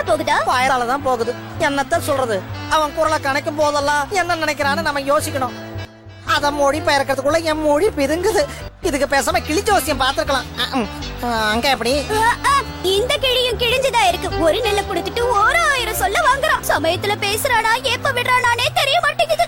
போகுதா? வாயாலதான் போகுது. என்னத்த சொல்றது? அவன் குரலை கணக்கும் போதெல்லாம் என்ன நினைக்கிறான்னு நம்ம யோசிக்கணும். அத மொழி பெயர்க்கிறதுக்குள்ள என் மொழி பிதுங்குது. இதுக்கு பேசாம கிளி ஜோசியம் பாத்துக்கலாம். அங்க எப்படி? இந்த கிழியும் கிழிஞ்சுதா இருக்கு. ஒரு நெல்ல குடுத்துட்டு 1000 சொல்ல வாங்குறான். சமயத்துல பேசுறானா எப்ப விடுறானே தெரிய மாட்டேங்குது.